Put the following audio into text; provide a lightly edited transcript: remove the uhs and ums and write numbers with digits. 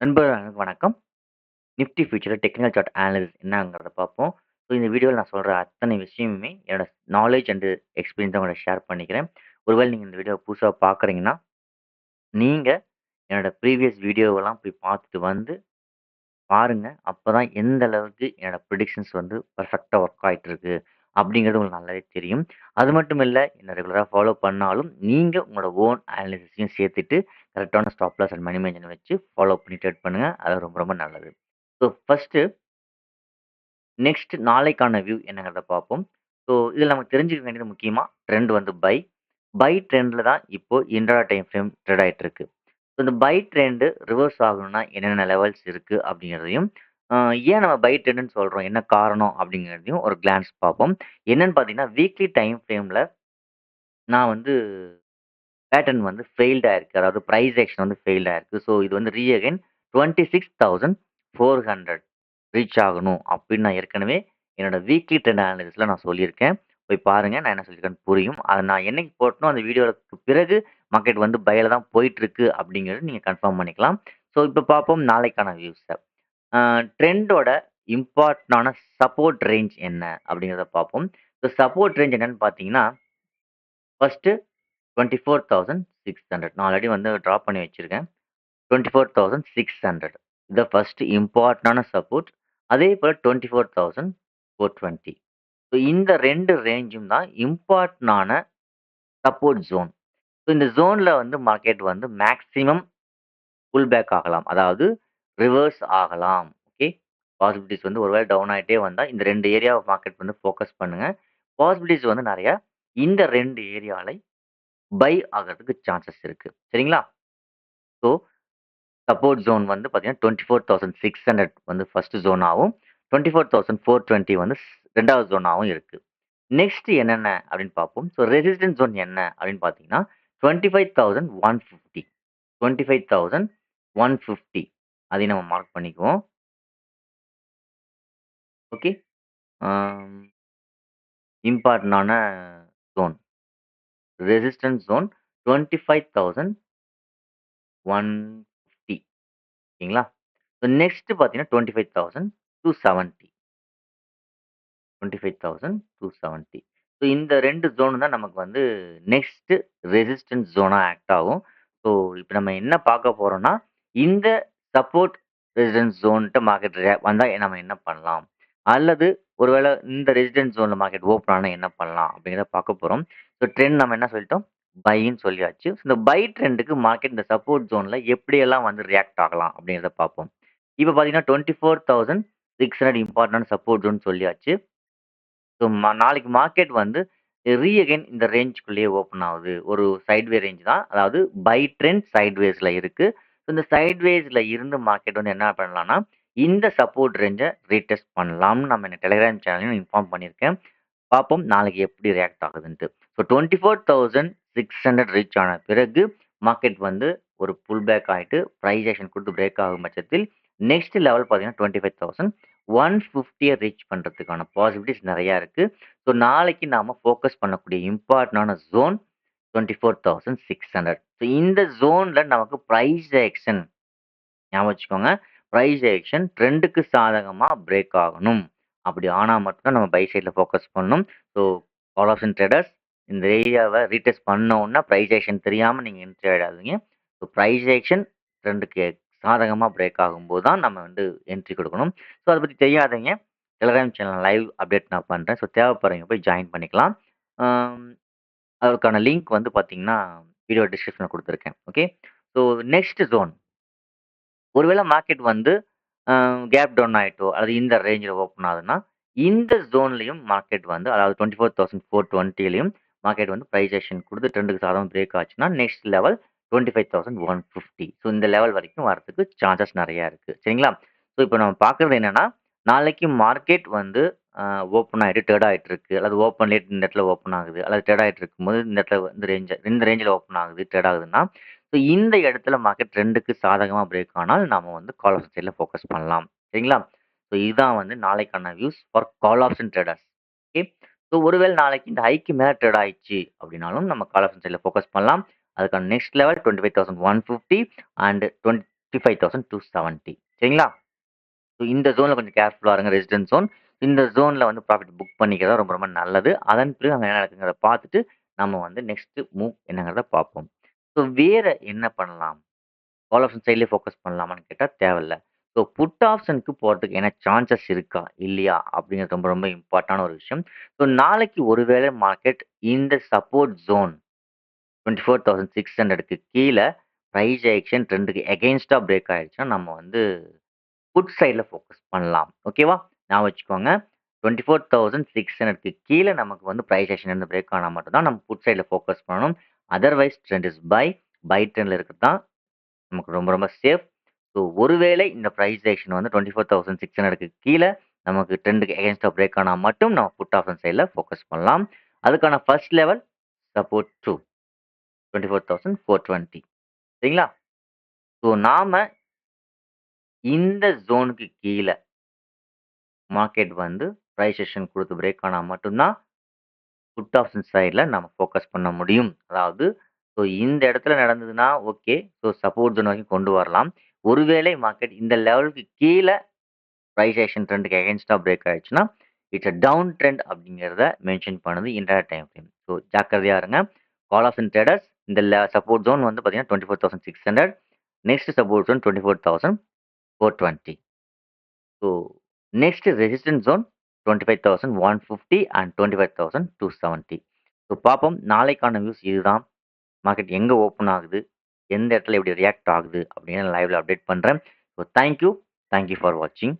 நண்பர்களுக்கு வணக்கம். நிஃப்டி ஃபியூச்சர்ல டெக்னிக்கல் சார்ட் அனாலிசிஸ் என்னங்கிறத பார்ப்போம். ஸோ இந்த வீடியோல நான் சொல்ற அத்தனை விஷயமுமே என்னோட நாலேட்ஜ் அண்ட் எக்ஸ்பீரியன்ஸ உங்கள்ட்ட ஷேர் பண்ணிக்கிறேன். ஒருவேளை நீங்க இந்த வீடியோவ புதுசா பார்க்குறீங்கன்னா, நீங்க என்னோட ப்ரீவியஸ் வீடியோவெல்லாம் போய் பார்த்துட்டு வந்து பாருங்க. அப்பதான் எந்த அளவுக்கு என்னோட ப்ரிடிக்ஷன்ஸ் வந்து பெர்ஃபெக்ட்டா ஒர்க் ஆயிட்டு இருக்கு அப்படிங்கிறது உங்களுக்கு நல்லாவே தெரியும். அது மட்டும் இல்ல, என்ன ரெகுலரா ஃபாலோ பண்ணாலும் நீங்க உங்களோட ஓன் அனாலிசிஸையும் சேர்த்துட்டு கரெக்ட்டான stop loss and money management வச்சு ஃபாலோ பண்ணி ட்ரேட் பண்ணுங்க. அது ரொம்ப ரொம்ப நல்லது. ஸோ ஃபர்ஸ்ட்டு நெக்ஸ்ட் நாளைக்கான வியூ என்னங்கிறத பார்ப்போம். ஸோ இதில நமக்கு தெரிஞ்சுக்க வேண்டியது முக்கியமா ட்ரெண்ட் வந்து பை. பை ட்ரெண்ட்ல தான் இப்போ இன்ட்ரா டைம் ஃப்ரேம் ட்ரேட் ஆயிட்டு இருக்கு. ஸோ இந்த பை ட்ரெண்ட் ரிவர்ஸ் ஆகணும்னா என்னென்ன லெவல்ஸ் இருக்கு அப்படிங்கிறதையும், ஏன் நம்ம பை ட்ரெண்ட்ன்னு சொல்றோம்? என்ன காரணம்? அப்படிங்கிறதையும் ஒரு கிளான்ஸ் பார்ப்போம். என்னன்னு பார்த்தீங்கன்னா, வீக்லி டைம் ஃப்ரேம்ல நான் வந்து பேட்டர்ன் வந்து ஃபெயில்ட் ஆயிருக்கு. அதாவது பிரைஸ் ஆக்ஷன் வந்து ஃபெயில்ட் ஆயிருக்கு. ஸோ இது வந்து அகைன் 26,400 ரீச் ஆகணும் அப்படின்னு நான் ஏற்கனவே என்னோட வீக்லி ட்ரெண்ட் அனாலிசிஸ்ல நான் சொல்லியிருக்கேன். போய் பாருங்க. நான் என்ன சொல்லியிருக்கேன்னு புரியும். அத நான் என்னைக்கு போட்டனோ அந்த வீடியோக்கு பிறகு மார்க்கெட் வந்து பைல தான் போயிட்டுருக்கு அப்படிங்கிறது நீங்க கன்ஃபார்ம் பண்ணிக்கலாம். ஸோ இப்ப பார்ப்போம் நாளைக்கான வியூஸ. அ ட்ரெண்டோட இம்பார்ட்டன்டான சப்போர்ட் ரேஞ்ச் என்ன அப்படிங்கிறத பார்ப்போம். ஸோ சப்போர்ட் ரேஞ்ச் என்னன்னு பார்த்தீங்கன்னா, ஃபர்ஸ்ட்டு 24,600 நான் ஆல்ரெடி வந்து டிராப் பண்ணி வச்சிருக்கேன். 24,600 இதான் ஃபர்ஸ்ட் இம்பார்ட்டன்டான சப்போர்ட். அதேபோல 24,420. ஸோ இந்த 2 ரேஞ்சும் தான் இம்பார்ட்டன்டான சப்போர்ட் ஜோன். ஸோ இந்த ஜோன்ல வந்து மார்க்கெட் வந்து மேக்ஸிமம் புல் பேக் ஆகலாம். அதாவது ரிவர்ஸ் ஆகலாம். ஓகே. பாசிபிலிட்டீஸ் வந்து ஒருவேளை டவுன் ஆயிட்டே வந்தா இந்த 2 ஏரியாவ மார்க்கெட் வந்து ஃபோக்கஸ் பண்ணுங்க. பாசிபிலிட்டீஸ் வந்து நெறைய இந்த 2 ஏரியால பை ஆகறதுக்கு சான்சஸ் இருக்கு. சரிங்களா? ஸோ சப்போர்ட் ஜோன் வந்து பார்த்தீங்கன்னா, 24,600 வந்து ஃபர்ஸ்ட் ஜோனாவும், 24,420 வந்து 2வது ஜோனாவும் இருக்கு. நெக்ஸ்ட் என்னென்ன அப்படின்னு பார்ப்போம். ஸோ ரெசிஸ்டன்ஸ் ஜோன் என்ன அப்படின்னு பார்த்தீங்கன்னா, 25,150 25,150 அதையும் நம்ம மார்க் பண்ணிக்குவோம். ஓகே. ஆம் இம்பார்ட்டன்டான ஜோன். ரெசிஸ்டன்ஸ் ஜோன் 25,150 ஓகேங்களா? ஸோ நெக்ஸ்ட் பார்த்தீங்கன்னா, 25,270 25,270. ஸோ இந்த 2 ஜோன் தான் நமக்கு வந்து நெக்ஸ்ட் ரெசிஸ்டன்ஸ் ஜோனா ஆக்ட் ஆகும். ஸோ இப்ப நம்ம என்ன பார்க்க போறோம்னா, இந்த சப்போர்ட் ரெசிஸ்டன்ஸ் ஜோன்ட்ட மார்க்கெட் வந்தா நம்ம என்ன பண்ணலாம்? அல்லது ஒருவேள இந்த ரெசிஸ்டன்ஸ் ஜோன்ல மார்க்கெட் ஓப்பன் ஆனா என்ன பண்ணலாம்? அப்படிங்கிறத பார்க்க போறோம். ஸோ ட்ரெண்ட் நம்ம என்ன சொல்லிட்டோம்? பைன்னு சொல்லியாச்சு. இந்த பை ட்ரெண்டுக்கு மார்க்கெட் இந்த சப்போர்ட் ஜோன்ல எப்படியெல்லாம் வந்து ரியாக்ட் ஆகலாம்? அப்படிங்கிறத பார்ப்போம். இப்ப பார்த்தீங்கன்னா, 24,600 இம்பார்ட்டன்டான சப்போர்ட் ஜோன் சொல்லியாச்சு. ஸோ நாளைக்கு மார்க்கெட் வந்து அகைன் இந்த ரேஞ்சுக்குள்ளேயே ஓப்பன் ஆகுது. ஒரு சைட்வே ரேஞ்ச் தான். அதாவது பை ட்ரெண்ட் சைட்வேஸ்ல இருக்கு. இந்த சைட்வேஸ்ல இருந்து மார்க்கெட் வந்து என்ன பண்ணலாம்னா, இந்த சப்போர்ட் ரேஞ்ச ரீடெஸ்ட் பண்ணலாம்னு நம்ம இந்த டெலிகிராம் சேனல்லயும் இன்ஃபார்ம் பண்ணியிருக்கேன். பார்ப்போம் நாளைக்கு எப்படி ரியாக்ட் ஆகுதுன்ட்டு. ஸோ 24,600 ரீச் ஆன பிறகு மார்க்கெட் வந்து ஒரு புல் பேக் ஆயிட்டு பிரைஸ் ஆக்ஷன் குடுத்து பிரேக் ஆகும் பட்சத்தில், நெக்ஸ்ட் லெவல் பார்த்தீங்கன்னா 25,150 ரீச் பண்றதுக்கான பாசிபிலிட்டீஸ் நெறையா இருக்கு. ஸோ நாளைக்கு நாம ஃபோக்கஸ் பண்ணக்கூடிய இம்பார்ட்டன்டான ஜோன் 24,600. ஸோ இந்த ஜோன்ல நமக்கு பிரைஸ் ஆக்ஷன் ஞாபகம் வச்சுக்கோங்க. பிரைஸ் ஆக்ஷன் ட்ரெண்டுக்கு சாதகமா பிரேக் ஆகணும். அப்படி ஆனா மட்டும் தான் நம்ம பை சைட்ல ஃபோக்கஸ் பண்ணணும். ஸோ கால் ஆப்ஷன் ட்ரேடர்ஸ் இந்த ஏரியாவ ரீடெஸ்ட் பண்ண உடனே பிரைஸ் ஆக்ஷன் தெரியாம நீங்க என்ட்ரி ஆயிடாதீங்க. ஸோ பிரைஸ் ஆக்ஷன் ட்ரெண்டுக்கு சாதகமா பிரேக் ஆகும்போது தான் நம்ம வந்து என்ட்ரி குடுக்கணும். ஸோ அத பத்தி தெரியாதவங்க டெலகிராம் சேனல் லைவ் அப்டேட் நான் பண்றேன். ஸோ தேவைப்படுறவங்க போய் ஜாயின் பண்ணிக்கலாம். ஆம் அதற்கான லிங்க் வந்து பார்த்தீங்கன்னா, வீடியோ டிஸ்கிரிப்ஷன்ல குடுத்துருக்கேன். ஓகே. ஸோ நெக்ஸ்ட் ஜோன் ஒருவேள மார்க்கெட் வந்து கேப் டவுன் ஆயிட்டோ, அல்லது இந்த ரேஞ்சில ஓப்பன் ஆகுதுன்னா, இந்த ஜோன்லயும் மார்க்கெட் வந்து அதாவது 24,420லயும் மார்க்கெட் வந்து பிரைஸ் ஆக்ஷன் குடுத்து ட்ரெண்டுக்கு சாதகமா பிரேக் ஆச்சுன்னா, நெக்ஸ்ட் லெவல் 25,150. ஸோ இந்த லெவல் வரைக்கும் வரதுக்கு சான்சஸ் நெறையா இருக்கு. சரிங்களா? ஸோ இப்ப நம்ம பார்க்கறது என்னன்னா, நாளைக்கு மார்க்கெட் வந்து ஓப்பன் ஆயிட்டு ட்ரேட் ஆயிட்டு இருக்கு. அல்லது ஓப்பன் லேட் இந்த இடத்துல ஓப்பன் ஆகுது. அல்லது ட்ரேட் ஆயிட்டு இருக்கும்போது இந்த இடத்துல வந்து இந்த ரேஞ்சில ஓப்பன் ஆகுது, ட்ரேட் ஆகுதுன்னா, ஸோ இந்த இடத்துல மார்க்கெட் ட்ரெண்டுக்கு சாதகமா பிரேக் ஆனால் நாம வந்து கால் ஆப்ஷன் சைட்ல ஃபோக்கஸ் பண்ணலாம். சரிங்களா? ஸோ இதுதான் வந்து நாளைக்கான views for call option traders. Okay. So ஒருவேளை நாளைக்கு இந்த ஹைக்கு மேல ட்ரேட் ஆயிடுச்சு அப்படின்னாலும் நம்ம கால் ஆப்ஷன் சைட்ல ஃபோக்கஸ் பண்ணலாம். அதுக்கான நெக்ஸ்ட் லெவல் 25,150 அண்ட் 55,270 சரிங்களா? ஸோ இந்த ஜோன்ல கொஞ்சம் கேர்ஃபுல்லா இருங்க. Resistance zone. இந்த ஜோன்ல வந்து ப்ராஃபிட் புக் பண்ணிக்கிறது ரொம்ப ரொம்ப நல்லது. அதன் பிறகு அங்க என்ன நடக்குங்கிறத பார்த்துட்டு, நம்ம வந்து நெக்ஸ்ட் மூவ் என்னங்கிறத பார்ப்போம். ஸோ வேற என்ன பண்ணலாம்? கால் ஆப்ஷன் சைட்லயே ஃபோக்கஸ் பண்ணலாமான்னு கேட்டா தேவையில்ல. ஸோ புட் ஆப்ஷனுக்கு போறதுக்கு என்ன சான்சஸ் இருக்கா? இல்லையா? அப்படிங்கிறது ரொம்ப ரொம்ப இம்பார்ட்டான ஒரு விஷயம். ஸோ நாளைக்கு ஒருவேளை மார்க்கெட் இந்த சப்போர்ட் ஜோன் 24,600க்கு கீழ பிரைஸ் ஆக்ஷன் ட்ரெண்டுக்கு எகெயின்ஸ்டா பிரேக் ஆயிடுச்சுன்னா, நம்ம வந்து புட் சைட்ல ஃபோக்கஸ் பண்ணலாம். ஓகேவா? ஞாபகம் வச்சுக்கோங்க. 24,600க்கு கீழ நமக்கு வந்து பிரைஸ் ஆக்ஷன் இருந்து பிரேக் ஆனா மட்டும் தான் நம்ம புட் சைட்ல ஃபோக்கஸ் பண்ணணும். Otherwise trend is buy. Buy ட்ரெண்ட்ல இருக்கிறது தான் நமக்கு ரொம்ப ரொம்ப சேஃப். ஸோ ஒருவேளை இந்த பிரைஸ் ஆக்ஷன் வந்து 24,600க்கு கீழ நமக்கு ட்ரெண்டுக்கு எகெயின்ஸ்டா பிரேக் ஆனா மட்டும் நம்ம புட் ஆப்ஷன் சைட்ல ஃபோக்கஸ் பண்ணலாம். அதுக்கான ஃபர்ஸ்ட் லெவல் சப்போர்ட் 2 24,420 சரிங்களா? ஸோ நாம இந்த ஜோனுக்கு கீழ மார்க்கெட் வந்து பிரைஸ் ஆக்ஷன் குடுத்து பிரேக் ஆனா மட்டும் தான் புட் ஆப்ஷன் சைட்ல நம்ம ஃபோக்கஸ் பண்ண முடியும். அதாவது ஸோ இந்த இடத்துல நடந்ததுன்னா ஓகே. ஸோ சப்போர்ட் ஜோன் வரைக்கும் கொண்டு வரலாம். ஒருவேளை மார்க்கெட் இந்த லெவலுக்கு கீழ பிரைஸ் ஆக்ஷன் ட்ரெண்டுக்கு எகெயின்ஸ்டா பிரேக் ஆயிடுச்சுன்னா, இட்ஸ் அ டவுன் ட்ரெண்ட் அப்படிங்கிறத மென்ஷன் பண்ணுது இன்டர் டைம் ஃப்ரேம். ஸோ ஜாக்கிரதையா இருங்க. கால் ஆப்ஷன் ட்ரேடர்ஸ் இந்த சப்போர்ட் ஜோன் வந்து பார்த்தீங்கன்னா 24,600 next support zone 24,420 so next resistance zone 25,150 and 25,270 so பார்ப்போம். நாளைக்கான நியூஸ் இதுதான். மார்க்கெட் எங்க ஓப்பன் ஆகுது? எந்த இடத்துல எப்படி ரியாக்ட் ஆகுது? அப்படின்னு லைவ்ல அப்டேட் பண்றேன். So thank you. Thank you for வாட்சிங்.